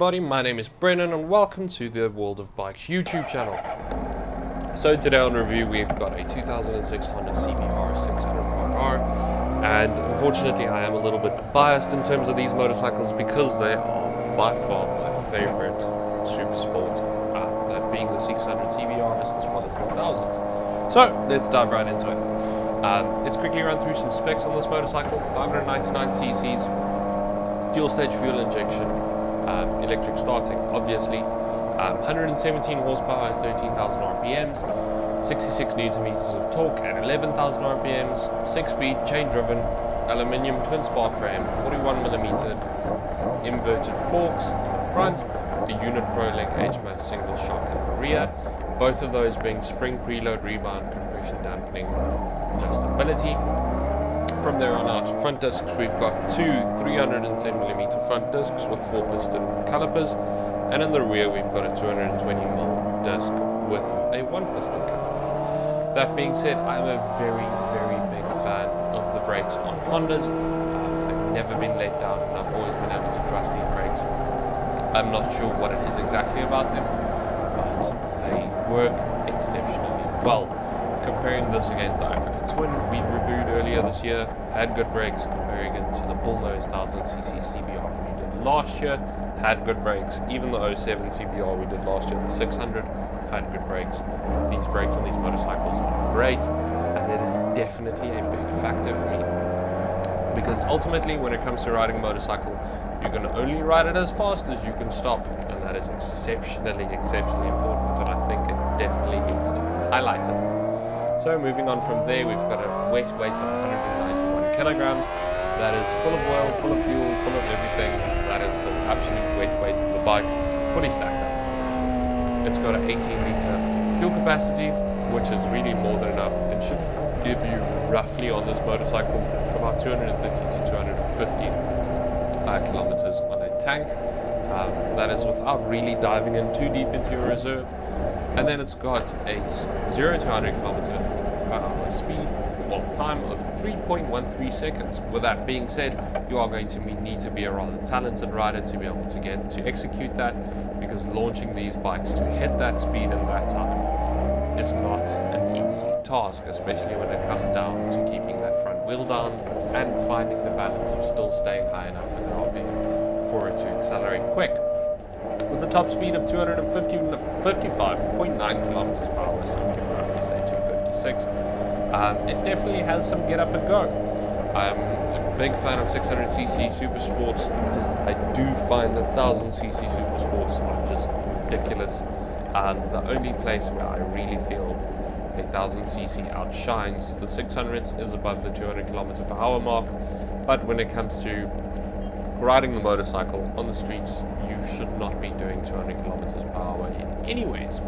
everybody, my name is Brennan and welcome to the World of Bikes YouTube channel. So today on review we've got a 2006 Honda CBR600RR, and unfortunately I am a little bit biased in terms of these motorcycles because they are by far my favorite SuperSport, that being the 600 CBRs as well as the 1000. So let's dive right into it. Let's quickly run through some specs on this motorcycle. 599 cc's, dual stage fuel injection, electric starting obviously, 117 horsepower at 13,000 rpms, 66 newton meters of torque at 11,000 rpms, 6-speed chain driven aluminium twin spar frame, 41mm inverted forks in the front, the unit pro link HMAS single shock in the rear, both of those being spring preload rebound compression dampening adjustability. From there on out, front discs, we've got two 310mm front discs with 4-piston calipers, and in the rear we've got a 220mm disc with a 1-piston caliper. That being said, I'm a very big fan of the brakes on Hondas. I've never been let down and I've always been able to trust these brakes. I'm not sure what it is exactly about them, but they work exceptionally well. Comparing this against the Africa Twin we reviewed earlier this year, had good brakes. Comparing it to the bullnose 1000cc CBR we did last year, had good brakes. Even the 07 CBR we did last year, the 600, had good brakes. These brakes on these motorcycles are great, and it is definitely a big factor for me. Because ultimately, when it comes to riding a motorcycle, you're going to only ride it as fast as you can stop, and that is exceptionally important, and I think it definitely needs to be highlighted. So moving on from there, we've got a weight of 191 kilograms. That is full of oil, full of fuel, full of everything. That is the absolute weight of the bike, fully stacked up. It's got an 18-liter fuel capacity, which is really more than enough. It should give you roughly on this motorcycle about 230 to 250 kilometers on a tank. That is without really diving in too deep into your reserve. And then it's got a 0 to 100 km/h speed, well, time of 3.13 seconds. With that being said, you are going to need to be a rather talented rider to be able to execute that, because launching these bikes to hit that speed in that time is not an easy task, especially when it comes down to keeping that front wheel down and finding the balance of still staying high enough in the RPM for it to accelerate quick. With a top speed of 255.9 kilometers per hour, so you can roughly say 256, it definitely has some get up and go. I'm a big fan of 600cc SuperSports because I do find that 1000cc SuperSports are just ridiculous. The only place where I really feel a 1000cc outshines the 600s is above the 200 kilometer per hour mark, but when it comes to riding the motorcycle on the streets, you should not be doing 200 kilometers per hour in any ways.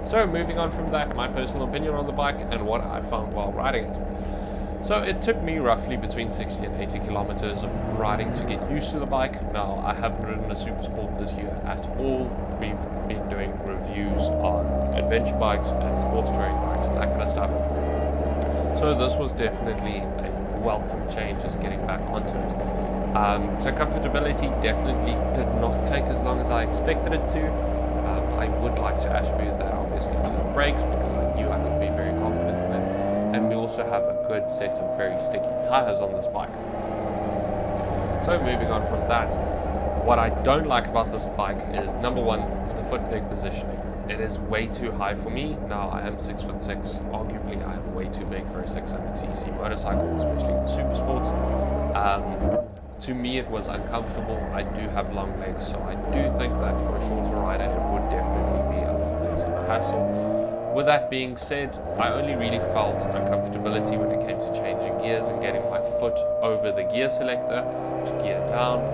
So moving on from that, my personal opinion on the bike and what I found while riding it. So it took me roughly between 60 and 80 kilometers of riding to get used to the bike. Now, I haven't ridden a SuperSport this year at all. We've been doing reviews on adventure bikes and sports touring bikes and that kind of stuff. So this was definitely a welcome change, just getting back onto it. So comfortability definitely did not take as long as I expected it to. I would like to attribute that obviously to the brakes, because I knew I could be very confident in them, and we also have a good set of very sticky tires on this bike. So moving on from that, what I don't like about this bike is, number one, the foot peg positioning. It is way too high for me. Now, I am 6'6", arguably I am way too big for a 600cc motorcycle, especially in SuperSports. To me it was uncomfortable. I do have long legs, so I do think that for a shorter rider it would definitely be a lot less of a hassle. With that being said, I only really felt uncomfortability when it came to changing gears and getting my foot over the gear selector to gear down,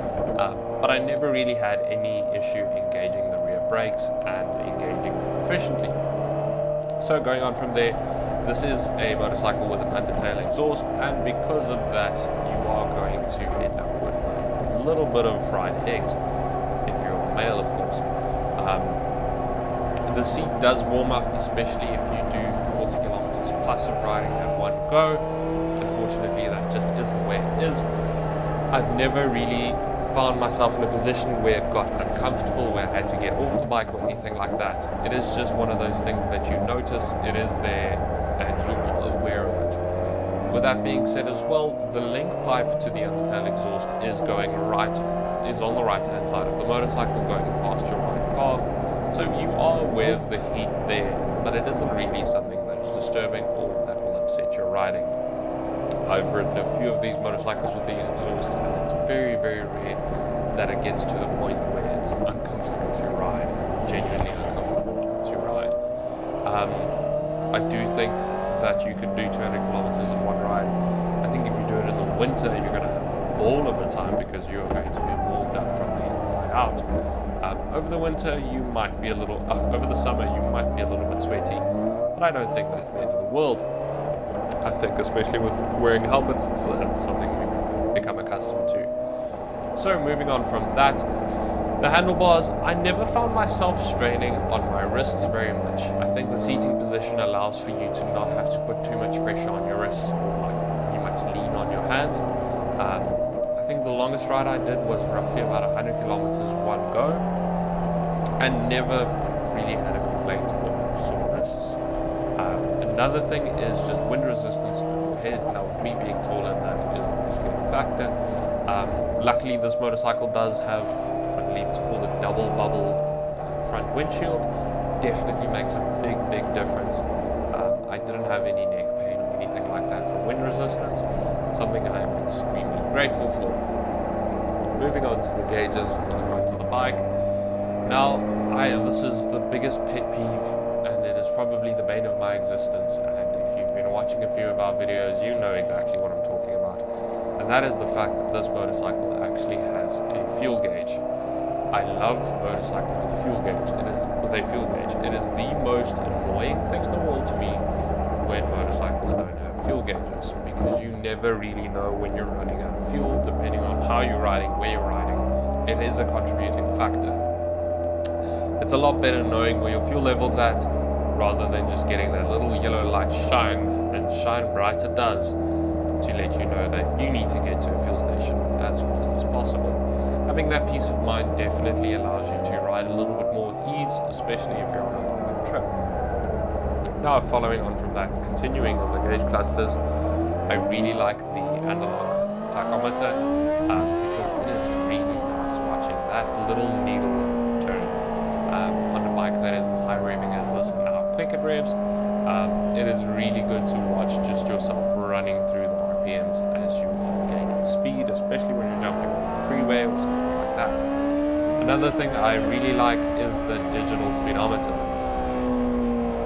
but I never really had any issue engaging the rear brakes and engaging them efficiently. So going on from there, this is a motorcycle with an undertail exhaust, and because of that you are going to end up with a little bit of fried eggs, if you're a male of course. The seat does warm up, especially if you do 40 kilometers plus of riding at one go. Unfortunately, that just is the way it is. I've never really found myself in a position where it got uncomfortable, where I had to get off the bike or anything like that. It is just one of those things that you notice, it is there, and you are aware of it. With that being said as well, the link pipe to the undertail exhaust is on the right hand side of the motorcycle, going past your right calf, so you are aware of the heat there, but it isn't really something that is disturbing or that will upset your riding. I've ridden a few of these motorcycles with these exhausts, and it's very, very rare that it gets to the point where it's uncomfortable to ride, genuinely uncomfortable to ride. I do think that you could do 200 kilometers in one ride. I think if you do it in the winter, you're going to have a ball of a time because you're going to be warmed up from the inside out. Over the winter, you might be over the summer, you might be a little bit sweaty, but I don't think that's the end of the world. I think, especially with wearing helmets, it's something we've become accustomed to. So moving on from that, the handlebars, I never found myself straining on my wrists very much. I think the seating position allows for you to not have to put too much pressure on your wrists or you might lean on your hands. I think the longest ride I did was roughly about 100 kilometers one go, and never really had a complaint of sore wrists. Another thing is just wind resistance on your head. Now, with me being taller, that is obviously a factor. Luckily, this motorcycle does have, I believe it's called a double bubble front windshield. Definitely makes a big, big difference. I didn't have any neck pain or anything like that from wind resistance, something I'm extremely grateful for. Moving on to the gauges on the front of the bike. Now, this is the biggest pet peeve, and it is probably the bane of my existence, and if you've been watching a few of our videos, you know exactly what I'm talking about, and that is the fact that this motorcycle actually has a fuel gauge. I love motorcycles with a fuel gauge. It is the most annoying thing in the world to me when motorcycles don't have fuel gauges, because you never really know when you're running out of fuel, depending on how you're riding, where you're riding. It is a contributing factor. It's a lot better knowing where your fuel level's at, rather than just getting that little yellow light shine, and shine bright it does, to let you know that you need to get to a fuel station as fast as possible. Having that peace of mind definitely allows you to ride a little bit more with ease, especially if you're on a longer trip. Now, following on from that, continuing on the gauge clusters, I really like the analog tachometer, because it is really nice watching that little needle turn on a bike that is as high revving as this and how quick it revs. It is really good to watch just yourself running through the RPMs as you are gaining speed, especially when you're jumping on the freeway or something like that. Another thing I really like is the digital speedometer,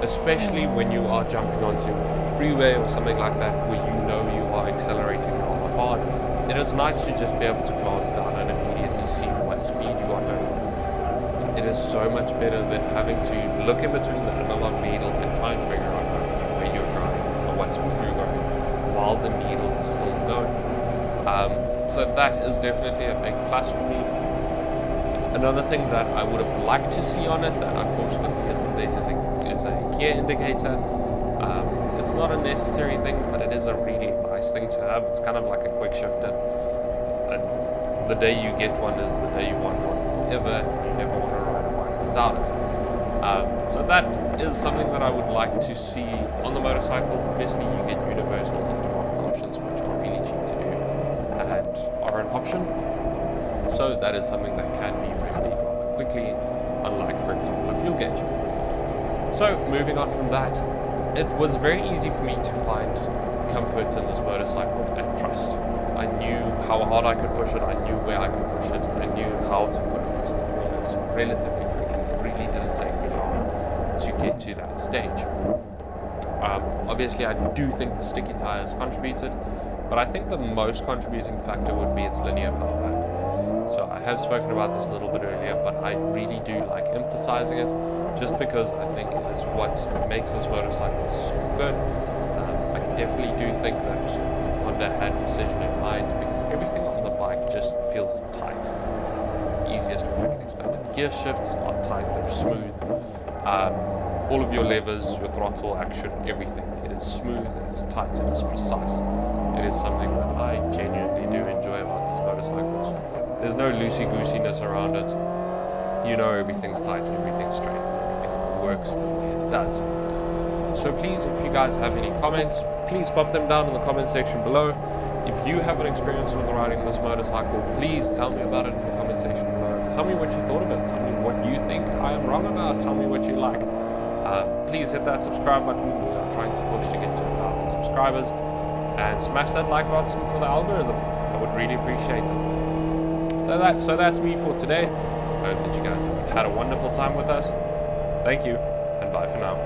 especially when you are jumping onto a freeway or something like that where you know you are accelerating rather hard. It is nice to just be able to glance down and immediately see what speed you are doing. It is so much better than having to look in between the analog needle and try and figure out where you're going or what speed you're going while the needle is still going. So that is definitely a big plus for me. Another thing that I would have liked to see on it that unfortunately isn't there is a gear indicator. It's not a necessary thing, but it is a really nice thing to have. It's kind of like a quick shifter, and the day you get one is the day you want one forever, and you never want to ride a bike without it. So that is something that I would like to see on the motorcycle. Obviously, you get universal aftermarket options, which are really cheap to do and are an option. So that is something that can be remedied rather quickly, unlike, for example, a fuel gauge. So moving on from that, it was very easy for me to find comfort in this motorcycle and trust. I knew how hard I could push it, I knew where I could push it, I knew how to put it into the corners relatively quickly. It really didn't take me long to get to that stage. Obviously, I do think the sticky tires contributed, but I think the most contributing factor would be its linear power band. So I have spoken about this a little bit earlier, but I really do like emphasizing it, just because I think it is what makes this motorcycle so good. I definitely do think that Honda had precision in mind, because everything on the bike just feels tight. It's the easiest way I can explain it. Gear shifts are tight, they're smooth. All of your levers, your throttle action, everything. It is smooth, it is tight, it is precise. It is something that I genuinely do enjoy about these motorcycles. There's no loosey-goosiness around it. You know everything's tight, everything's straight, everything works the way it does. So please, if you guys have any comments, please pop them down in the comment section below. If you have an experience with riding this motorcycle, please tell me about it in the comment section below. Tell me what you thought of it. Tell me what you think I am wrong about. Tell me what you like. Please hit that subscribe button. We are trying to push to get to 1,000 subscribers. And smash that like button for the algorithm. I would really appreciate it. So that's me for today. I hope that you guys have had a wonderful time with us. Thank you, and bye for now.